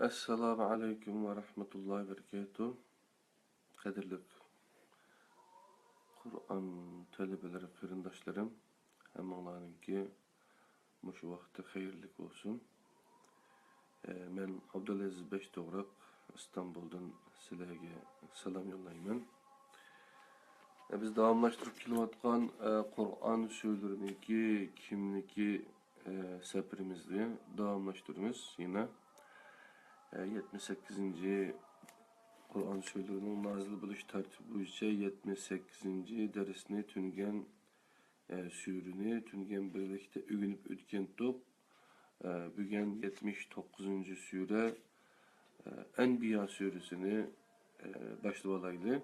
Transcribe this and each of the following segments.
Esselamu Aleyküm ve Rahmetullahi ve Berekatuhu. Kadirlik Kur'an talebeleri, kırındaşlarım, hem Allah'ınki muşu vakti hayırlık olsun. Ben Abdülaziz Beştoğrak, İstanbul'dan sizlerge selam yollayayım. Biz davamlaştırıp kilovatkan Kur'an sözleriniki kimliki seferimizde davamlaştırıyoruz yine. 78. Kur'an sözlerinin nazil buluş tertibi boyunca 78. dersini tüngen sürünü tüngen birlikte ügünüp ütken top bugün 79. süre Enbiya suresini başlayalaydı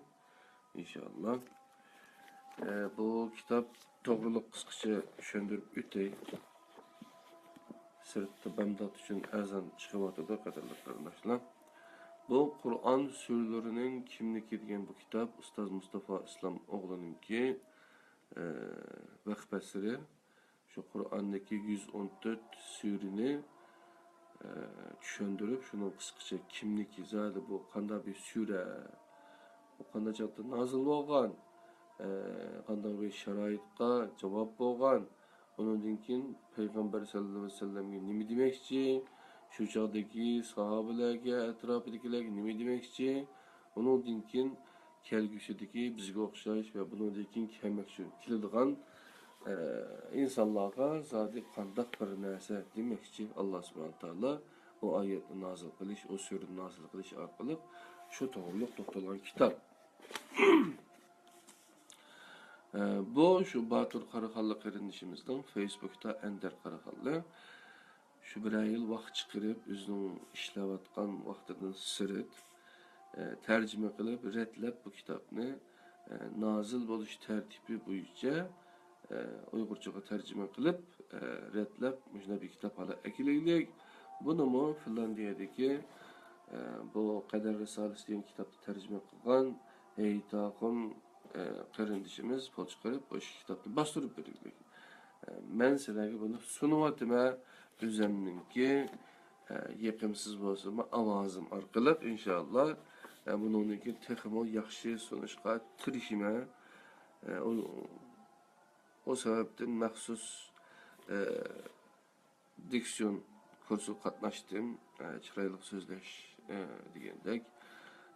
inşallah. Bu kitap doğruluk kısaca şöndürüp ütey sırtta bamdat için ezan çıkıvadı da kadarlıklarındaşlar. Bu Kur'an sürülerinin kimliki degan bu kitap Ustaz Mustafa İslam oğlanınki vahbesiri şu Kur'an'daki 114 sürünü düşündürüp şunu kısaca kimliki zaten bu kanda bir süre o kanda çattı nazil olgan kanda bir şarayitqa cevap olgan onun dinkin Peygamber sallallahu aleyhi ve sellem'e nimi demekçi şu çağdaki sahabelerge, etrafındakilerge nime demekçi, onun dinkin kelgüsüdeki bizge okşayış ve bunun dinkin kemekçi kildiğen insanlarga zadi kandak bir nerse demekçi Allah subhanahu teala o ayetini nazil kılış, o sürünü nazil kılış arkalık şu doğruluk doktoran kitap. Bu şu Batur Karakallı kardeşimizden Facebook'ta Ender Karakallı. Şu bir yıl vaqt çıkarıp özünün işlevatkan vaxtından sırıt tercüme kılıp redlep bu kitabını nazil buluş tertibi boyunca Uygurcaga tercüme kılıp redlep müşne bir kitap hala ekileylik. Bunu mu Finlandiya'daki bu Kader Risalesi diyen kitapta tercüme kılgan Heytakun kardeşimiz pol çıkarıp bu kitabını bastırıp verildik. Men sizlerge bunu sunuvatıma düzenlinki yakımsız bozulma avazım arkalık inşallah bununki texmo yaxşı sonuçqa tirişime o sebepten məxsus diksiyon kursu katnaştım çıraylık sözleş degендek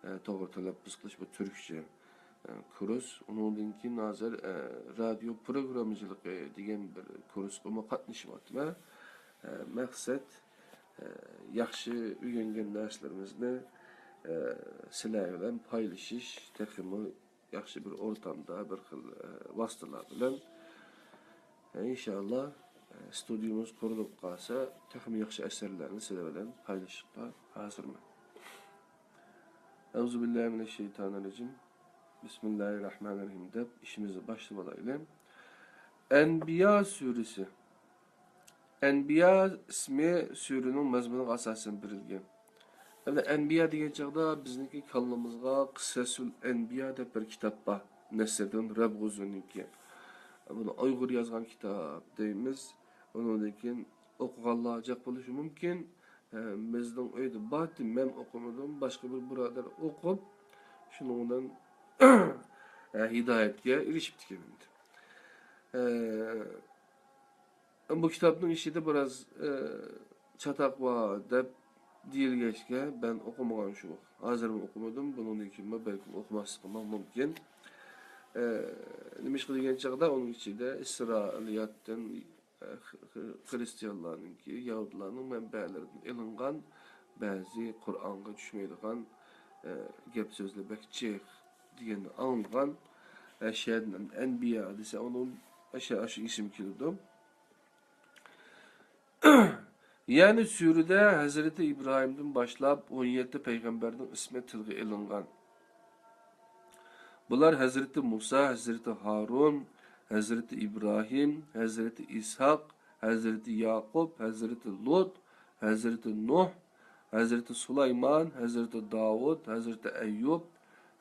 doğru telaffuz kılış bu Türkçe kurs onunki nazar radyo programcılık degen bir kurs ama katnaşımatıma maksat yaxşı öğrengen derslerimizni sizler bilen paylaşış, texmi yaxşı bir ortamda bir xil vasıtalar bilen inşallah stüdyomuz kurulup qalsa texmi yaxşı eserlerini sizler bilen paylaşışqa hazırman. Euzubillahimineşşeytanirracim. Bismillahirrahmanirrahim deb işimizi başlamalayla. Enbiya suresi. Enbiya ismi sürünün mazmununa asasen verilgen. Yani Enbiya degan çağda bizniki kallamızga Kıssasül Enbiya deb bir kitap var. Nesrden Rabguzun'unki. Bunu Uygur yazgan kitap deyimiz. Ondan keyin okuganlarcak buluşı mümkün. Bizden öyle baktım, ben okumadım. Başka bir buralar okup şunundan hidayetke erişip dikebildim. Bu kitabın işi de biraz çatak var deb deyilgeçke ben okumagan şu. Hazırım okumadım. Bunun için belki okumaslıkıma mümkün. Nimiş kılgen çağda onun içinde İsrailiyattan Hristiyanlarınki, Yahudilarının mənbəlerinden elingan bazı Kur'an'a düşmeydiğen gep sözle bekçek diyen anılgan şeyden Enbiya dese onun aşağı isim kilidi. Yani sürüde Hazreti İbrahim'den başlayıp 17 peygamberden ismi tilgi elingan. Bunlar Hazreti Musa, Hazreti Harun, Hazreti İbrahim, Hazreti İshak, Hazreti Yakup, Hazreti Lut, Hazreti Nuh, Hazreti Süleyman, Hazreti Davud, Hazreti Eyyub,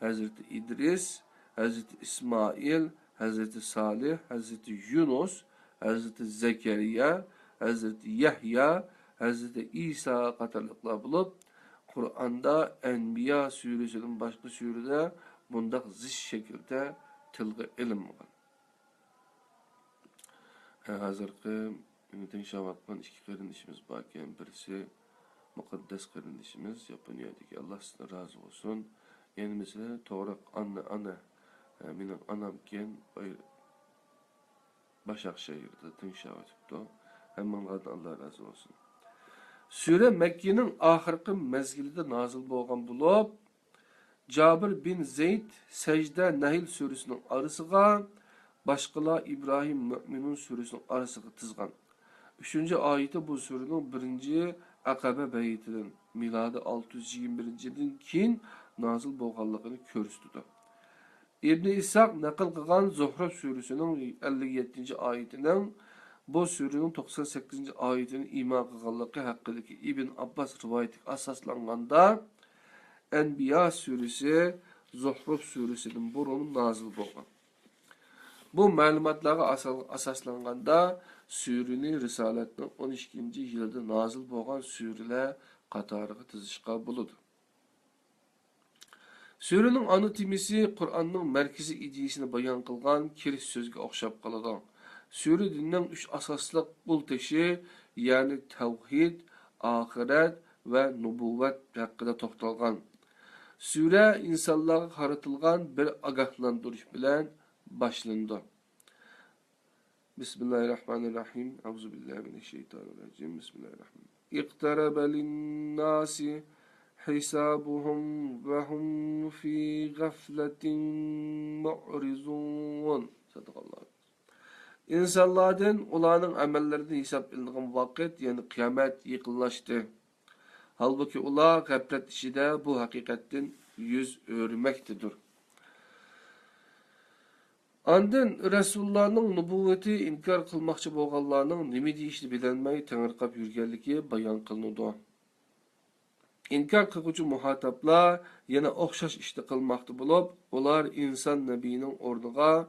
Hazreti İdris, Hazreti İsmail, Hazreti Salih, Hazreti Yunus, Hazreti Zekeriya, Hazreti Yahya, Hazreti İsa katarlıklar bulup Kur'an'da Enbiya suresinin başka surede bundaq ziş şekilde tilga ilinmagan. Hazırki ümidin şavatman iki kardeşimiz bakken birisi mukaddes kardeşimiz Yaponiyadaki Allah sizden razı olsun. Yenimize toğrak ana benim anam ken Başakşehir'de tinşavatipti. Hemen Allah razı olsun. Sure Mekke'nin ahirki mezgilide nazil bolgan bulup, Cabir bin Zeyd Secde Nahil suresinin arasıga, başqalar İbrahim Mü'minun suresinin arasıga tizgan. 3. ayeti bu surenin 1. Akabe beytinden miladi 621-den keyin nazil bolganligini ko'rsatdi. İbn İshaq naql qilgan Zuhruf suresinin 57. ayetining bu surenin 98. ayetini iman qilganligi haqidagi İbn Abbas rivoyatiga asoslanganda Enbiya suresi Zuhruf suresining burun nazil bo'lgan. Bu ma'lumotlarga asoslanganda sureni Risolatning 12-yilda nazil bo'lgan suralar qatoriga tizishga bo'ladi. Surenin ana temisi Kur'an'ın merkezi ideyasini bayan kılgan kiriş sözge okşap kaladan. Sure dininin 3 asaslı bul teşi, yani tevhid, ahiret ve nubuvvet hakkında toxtalgan. Sure insanlara haratılgan bir agahlandırış bilen başlandı. Bismillahirrahmanirrahim. Euzubillahimineşşeytanirracim. Bismillahirrahmanirrahim. İqtaraba linnâsi hisabuhum ve hum fi gafletin mu'rizun. Sadakallah. İnsanlardan ularning amellerini hesap edilen vakit, yani kıyamet yıkınlaştı. Halbuki ular gaflet içinde bu hakikatten yüz örmektedir. Andın Resulullah'ın nübüvveti inkar kılmakçı bolganlarning nima deyishni bilinmay tangirqab yurganligi bayon qilinadi. İnkar qiluvchi muhataplar yana o'xshash ishni qilmoqda bo'lib, ular inson nabiyining o'rniga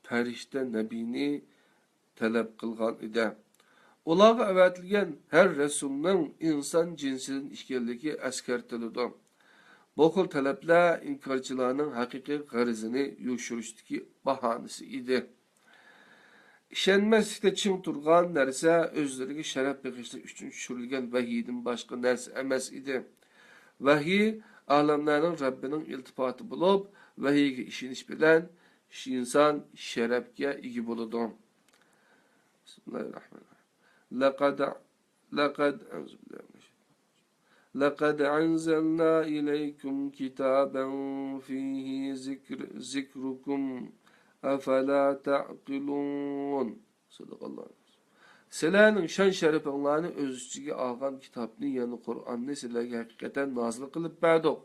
farishta nabiyni talab qilgan edi. Ularga avatilgan har rasulning inson jinsidan ekanligi eskartiladi. Bu xil talablar inkorchilarning haqiqiy g'arizini yo'shirishdagi bahonasi edi. İşenmezlikte çin turgan narsa özleriga sharaf bag'ishlash uchun tushirilgan vahiydan boshqa narsa emas edi. Vahiy alamlarning Rabbining iltifoti bo'lib, vahiyga ishonish bilan inson sharafga ega bo'ladi. Bismillahirrahmanirrahim. لقد أنزلنا إليكم كتابا فيه ذكركم أفلا تعقلون. Sadakallah. Sizlerning şan şerefinglarni öz ichiga olgan kitobni, ya'ni Qur'onni sizlarga haqiqatan nozil qilib berdik.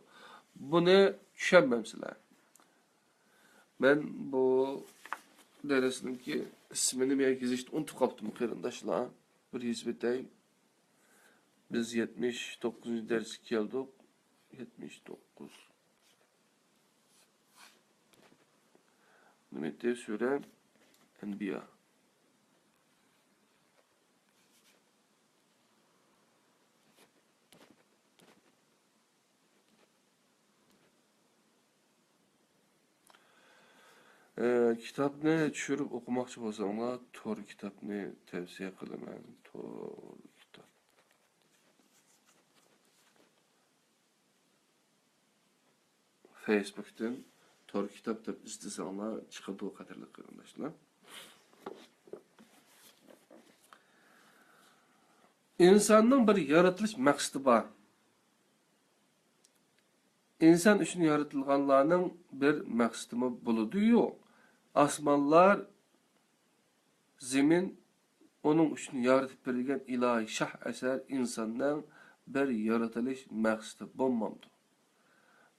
Buni tushunmamsizlar. Men bu dersninki ismini merkezishni unutib qoldim qarindoshlar. Bir hizmetay. Biz 79. ders keldik. 79. Nimette sure Enbiya. Kitapni tushirib o'qimoqchi bo'lsanglar, Tor kitobni tavsiya qilaman. Tor kitob. Facebook'tan Tor kitap deb izlasanglar chiqadi bu qatorli qarindoshlar. İnsanning bir yaratilish maqsadi bor. İnsan uchun yaratilganlarning bir maqsadi bo'ladi-yu. Osmonlar, zemin onun uchun yaratib berilgan ilohiy shah asar insonning bir yaratilish maqsadi bo'lmamdi.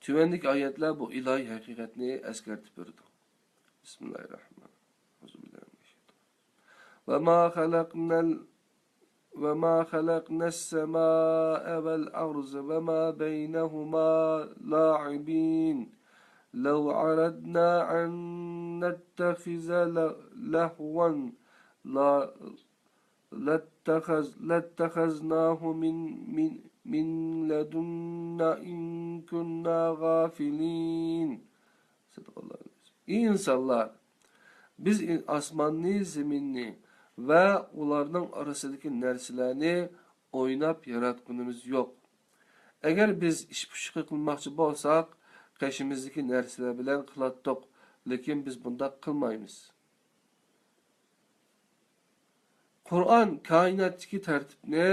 Tüvendik ayetler bu ilahi hakikatini eskertip verdi. Bismillahirrahmanirrahim. وَمَا خَلَقْنَا السَّمَاءَ وَالْأَرْضَ وَمَا بَيْنَهُمَا لَاعِبِينَ لَوْ عَرَدْنَا أَن نَّتَّخِذَ لَهْوًا لَاتَّخَذْنَاهُ من لدنا إن كنا غافلين. Sadakallahu aleyhi. İyi insanlar, biz asmanni, zeminni ve ularning arasidagi narsalarni o'ynab yaratganimiz yo'q. Agar biz ish pushqi qilmoqchi bo'lsak, qashimizdagi narsalar bilan qilatdik, lekin biz bunday qilmaymiz. Qur'on koinotdagi tartibni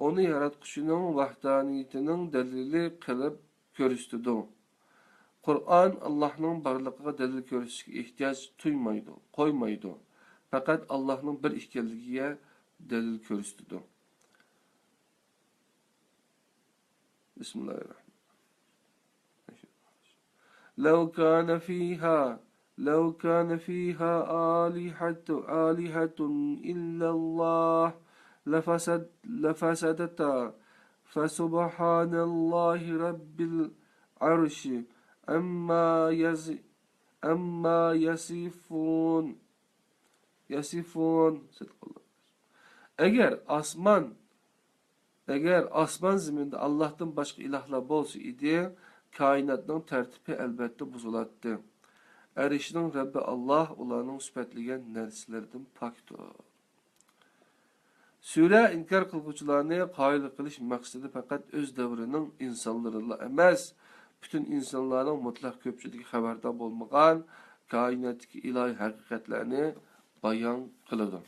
onu yaratquchining vahdaniyatining dalili qilib ko'rsatdi. Qur'on Allohning borligiga dalil ko'rsatishga ehtiyoj tuymaydi, qo'ymaydi. Faqat Allohning bir ekanligiga dalil ko'rsatdi. Bismillahirrahmanirrahim. لو كان فيها آلهة إلا الله لفسدتا فسبحان الله رب العرش أما يصفون. Eğer asman zeminde Allah'tan başka ilahlar bolsa idi, kainatning tertibi elbette buzulatdı. Erişinin Rabbi Allah ularning süpetligen narsalardan pakdir. Sure inkar qilguvchilarni qoyil qilish maqsadi faqat o'z davrining insonlarida emas, bütün insonlarning mutlaq ko'pchiligi xabardor bo'lmagan koinotdagi ilohiy haqiqatlarni bayon qiladi.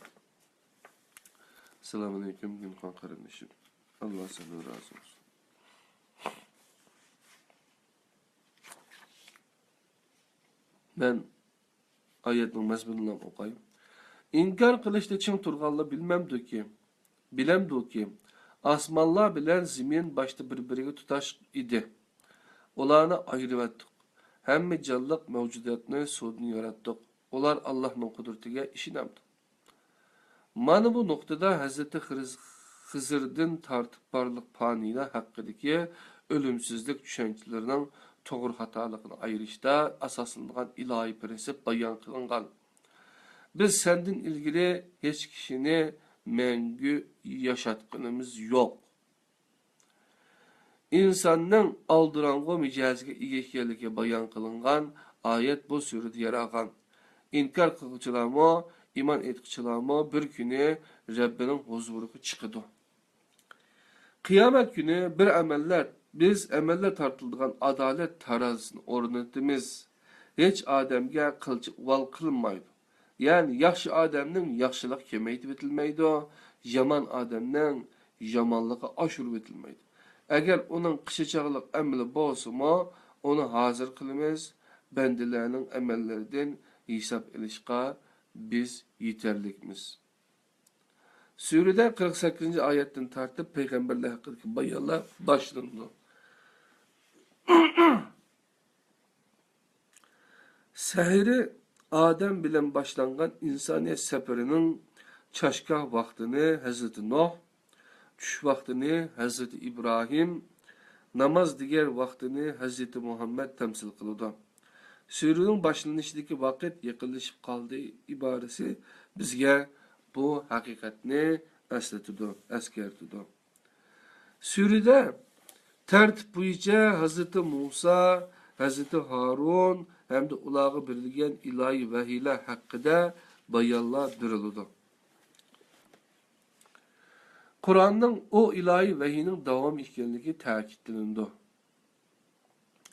Assalomu alaykum Gulxon qarindishim. Allah senden razı olsun. Ben ayetning mazmunini o'qiyim. İnkar qilishda ching turganlar bilemdi ki, osmonlar bilan zemin başta bir-biriga tutash edi. Ularni ayirib etdik. Hamma jonliq mavjudotni suvdan yaratdik. Ular Allohning qudratiga ishonamdi. Mana bu nuqtada Hazreti Hızır'dan tartib barliq faniylar haqidagi ölümsüzlük düşüncelerinin to'g'ri xatoligini ayirishda asoslangan ilohiy prinsip bayon qilingan. Biz senden ilgili hech kishini mangu yaşatqanimiz yo'q. İnsanning aldirang'u mijoziga ega ekanligi bayon qilingan ayet bu surada yaralgan. İnkar qiluvchilarmi, iman etuvchilarmi bir kuni Rabbining huzuriga chiqadi. Kıyamet günü biz emeller tartıldıgan adalet tarazısını ornatımız. Hiç ademge kılçık val kılınmaydı. Yani yaxşı ademnin yaxşılık kemeytip etilmeydi. Yaman ademnin yamanlığı aşırıp etilmeydi. Eğer onun kışıçağılık emeli bolsa mı, onu hazır kılımız. Bendilerinin emellerden hesap ilişka biz yeterlikmiz. Surede 48. ayetten tartib peygamberler hakkındaki bayonlar başlandı. Sehri Adem bilen başlangan insaniyet seferinin çaşkah vaktini Hazreti Nuh, tuş vaktini Hazreti İbrahim, namaz diğer vaktini Hazreti Muhammed temsil kılıdı. Surenin başlanışındaki vakit yakınlaşıp kaldığı ibaresi bizge bu hakikatni eskertidi. Surede tertip bo'yicha Hazreti Musa, Hazreti Harun hem de ulağı berilgan ilahi vahiylar haqida bayonlar berildi. Kur'an'ның o ilahi vahiyning davom ekanligi ta'kidlandi.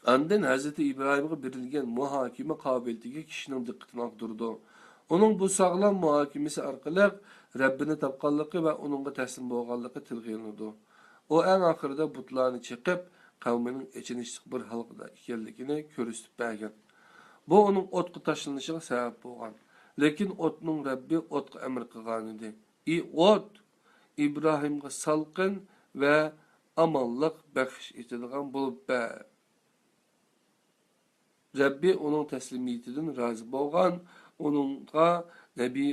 Andın Hazreti İbrahim'e berilgan muhokama qobiliyatiga kishining diqqatini og'dirdi. Onun bu sağlam muhakemesi orqali Rabbini topganligi va uningga taslim bo'lganligi tilga ilinadi. O en ahirida butlarni chiqib, qavmining ichinishlik bir xalqida ekanligini ko'rsatib bergan. Bu uning o'tga tashlanishiga sabab bo'lgan. Lekin o'tning Rabbi o'tga amr qilgan edi. O't İbrahimga salqin va amonlik baxsh etilgan bo'lib Rabbi uning taslimiyatidan rozi bo'lgan, uningga nabiy